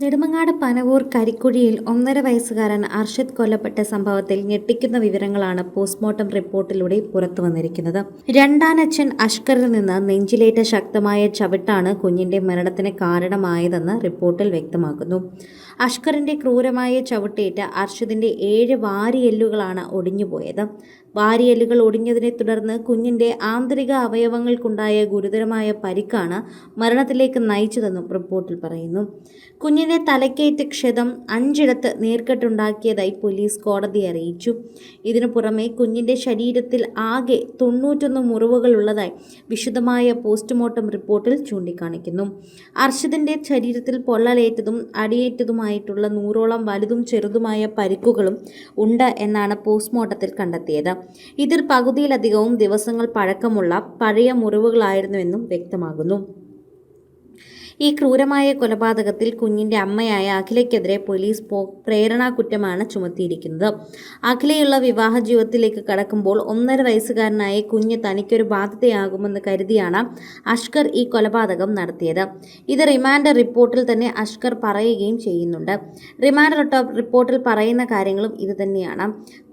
നെടുമങ്ങാട് പനവൂർ കരിക്കുഴിയിൽ 1.5 വയസ്സുകാരൻ അർഷിദ് കൊല്ലപ്പെട്ട സംഭവത്തിൽ ഞെട്ടിക്കുന്ന വിവരങ്ങളാണ് പോസ്റ്റ്മോർട്ടം റിപ്പോർട്ടിലൂടെ പുറത്തുവന്നിരിക്കുന്നത്. രണ്ടാനച്ഛൻ അഷ്കറിൽ നിന്ന് നെഞ്ചിലേറ്റ ശക്തമായ ചവിട്ടാണ് കുഞ്ഞിന്റെ മരണത്തിന് കാരണമായതെന്ന് റിപ്പോർട്ടിൽ വ്യക്തമാക്കുന്നു. അഷ്കറിന്റെ ക്രൂരമായ ചവിട്ടേറ്റ് അർഷിദിന്റെ 7 വാരിയെല്ലുകളാണ് ഒടിഞ്ഞുപോയത്. വാരിയെല്ലുകൾ ഒടിഞ്ഞതിനെ തുടർന്ന് കുഞ്ഞിന്റെ ആന്തരിക അവയവങ്ങൾക്കുണ്ടായ ഗുരുതരമായ പരിക്കാണ് മരണത്തിലേക്ക് നയിച്ചതെന്നും റിപ്പോർട്ടിൽ പറയുന്നു. കുഞ്ഞിന്റെ തലക്കേറ്റ ക്ഷതം 5 ഇടത്ത് നീർക്കെട്ടുണ്ടാക്കിയതായി പോലീസ് കോടതിയെ അറിയിച്ചു. ഇതിനു പുറമെ കുഞ്ഞിന്റെ ശരീരത്തിൽ ആകെ 91 മുറിവുകളുള്ളതായി വിശദമായ പോസ്റ്റ്മോർട്ടം റിപ്പോർട്ടിൽ ചൂണ്ടിക്കാണിക്കുന്നു. അർഷിദിന്റെ ശരീരത്തിൽ പൊള്ളലേറ്റതും അടിയേറ്റതുമായിട്ടുള്ള 100ഓളം വലുതും ചെറുതുമായ പരിക്കുകളും ഉണ്ട് എന്നാണ് പോസ്റ്റ്മോർട്ടത്തിൽ കണ്ടെത്തിയത്. ഇതിൽ പകുതിയിലധികവും ദിവസങ്ങൾ പഴക്കമുള്ള പഴയ മുറിവുകളായിരുന്നുവെന്നും വ്യക്തമാകുന്നു. ഈ ക്രൂരമായ കൊലപാതകത്തിൽ കുഞ്ഞിന്റെ അമ്മയായ അഖിലയ്ക്കെതിരെ പോലീസ് പ്രേരണാ കുറ്റമാണ് ചുമത്തിയിരിക്കുന്നത്. അഖിലയുള്ള വിവാഹ ജീവിതത്തിലേക്ക് കടക്കുമ്പോൾ 1.5 വയസ്സുകാരനായ കുഞ്ഞ് തനിക്കൊരു ബാധ്യതയാകുമെന്ന് കരുതിയാണ് അഷ്കർ ഈ കൊലപാതകം നടത്തിയത്. ഇത് റിമാൻഡ് റിപ്പോർട്ടിൽ തന്നെ അഷ്കർ പറയുകയും ചെയ്യുന്നുണ്ട്. റിമാൻഡ് റിപ്പോർട്ടിൽ പറയുന്ന കാര്യങ്ങളും ഇതുതന്നെയാണ്.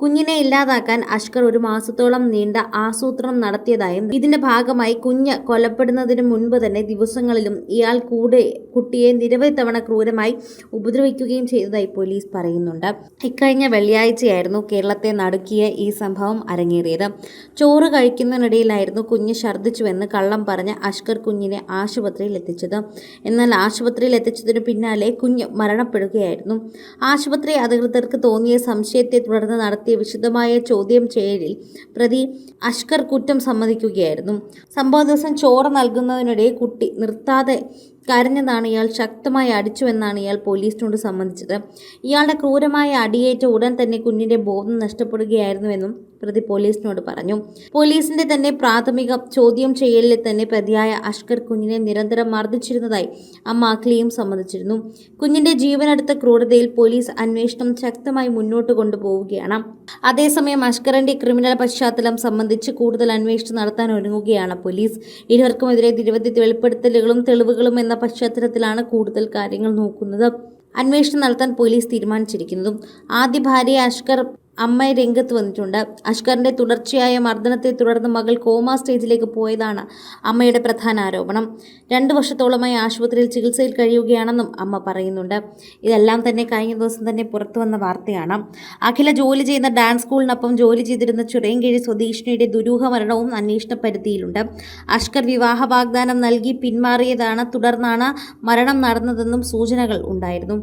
കുഞ്ഞിനെ ഇല്ലാതാക്കാൻ അഷ്കർ 1 മാസത്തോളം നീണ്ട ആസൂത്രണം നടത്തിയതായും ഇതിന്റെ ഭാഗമായി കുഞ്ഞ് കൊല്ലപ്പെടുന്നതിന് മുൻപ് തന്നെ ദിവസങ്ങളിലും ഇയാൾ കുട്ടിയെ നിരവധി തവണ ക്രൂരമായി ഉപദ്രവിക്കുകയും ചെയ്തതായി പോലീസ് പറയുന്നുണ്ട്. ഇക്കഴിഞ്ഞ വെള്ളിയാഴ്ചയായിരുന്നു കേരളത്തെ നടുക്കിയ ഈ സംഭവം അരങ്ങേറിയത്. ചോറ് കഴിക്കുന്നതിനിടയിലായിരുന്നു കുഞ്ഞ് ഛർദ്ദിച്ചുവെന്ന് കള്ളം പറഞ്ഞ് അഷ്കർ കുഞ്ഞിനെ ആശുപത്രിയിൽ എത്തിച്ചത്. എന്നാൽ ആശുപത്രിയിൽ എത്തിച്ചതിനു പിന്നാലെ കുഞ്ഞ് മരണപ്പെടുകയായിരുന്നു. ആശുപത്രി അധികൃതർക്ക് തോന്നിയ സംശയത്തെ തുടർന്ന് നടത്തിയ വിശദമായ ചോദ്യം ചെയ്യലിൽ പ്രതി അഷ്കർ കുറ്റം സമ്മതിക്കുകയായിരുന്നു. സംഭവ ദിവസം ചോറ് നൽകുന്നതിനിടെ കുട്ടി നിർത്താതെ കരഞ്ഞതാണ് ഇയാൾ ശക്തമായി അടിച്ചുവെന്നാണ് ഇയാൾ പോലീസിനോട് സമ്മതിച്ചത്. ഇയാളുടെ ക്രൂരമായ അടിയേറ്റ ഉടൻ തന്നെ കുഞ്ഞിന്റെ ബോധം നഷ്ടപ്പെടുകയായിരുന്നുവെന്നും പ്രതി പോലീസിനോട് പറഞ്ഞു. പോലീസിന്റെ തന്നെ പ്രാഥമിക ചോദ്യം ചെയ്യലിൽ തന്നെ പ്രതിയായ അഷ്കർ കുഞ്ഞിനെ നിരന്തരം മർദ്ദിച്ചിരുന്നതായി അമ്മ അഖിലയും സമ്മതിച്ചിരുന്നു. കുഞ്ഞിന്റെ ജീവനെടുത്ത ക്രൂരതയിൽ പോലീസ് അന്വേഷണം ശക്തമായി മുന്നോട്ട് കൊണ്ടുപോവുകയാണ്. അതേസമയം അഷ്കറിന്റെ ക്രിമിനൽ പശ്ചാത്തലം സംബന്ധിച്ച് കൂടുതൽ അന്വേഷണം നടത്താൻ ഒരുങ്ങുകയാണ് പോലീസ്. ഇരുവർക്കുമെതിരെ നിരവധി വെളിപ്പെടുത്തലുകളും തെളിവുകളും എന്ന പശ്ചാത്തലത്തിലാണ് കൂടുതൽ കാര്യങ്ങൾ നോക്കുന്നത്. അന്വേഷണം നടത്താൻ പോലീസ് തീരുമാനിച്ചിരിക്കുന്നതും. ആദ്യ ഭാര്യ അഷ്കർ അമ്മ രംഗത്ത് വന്നിട്ടുണ്ട്. അഷ്കറിന്റെ തുടർച്ചയായ മർദ്ദനത്തെ തുടർന്ന് മകൾ കോമ സ്റ്റേജിലേക്ക് പോയതാണ് അമ്മയുടെ പ്രധാന ആരോപണം. 2 വർഷത്തോളമായി ആശുപത്രിയിൽ ചികിത്സയിൽ കഴിയുകയാണെന്നും അമ്മ പറയുന്നുണ്ട്. ഇതെല്ലാം തന്നെ കഴിഞ്ഞ ദിവസം തന്നെ പുറത്തു വന്ന വാർത്തയാണ്. അഖില ജോലി ചെയ്യുന്ന ഡാൻസ് സ്കൂളിനൊപ്പം ജോലി ചെയ്തിരുന്ന ചിറയൻകീഴ് സ്വദേശിനിയുടെ ദുരൂഹ മരണവും അന്വേഷണ പരിധിയിലുണ്ട്. അഷ്കർ വിവാഹ വാഗ്ദാനം നൽകി പിന്മാറിയതാണ് തുടർന്നാണ് മരണം നടന്നതെന്നും സൂചനകൾ ഉണ്ടായിരുന്നു.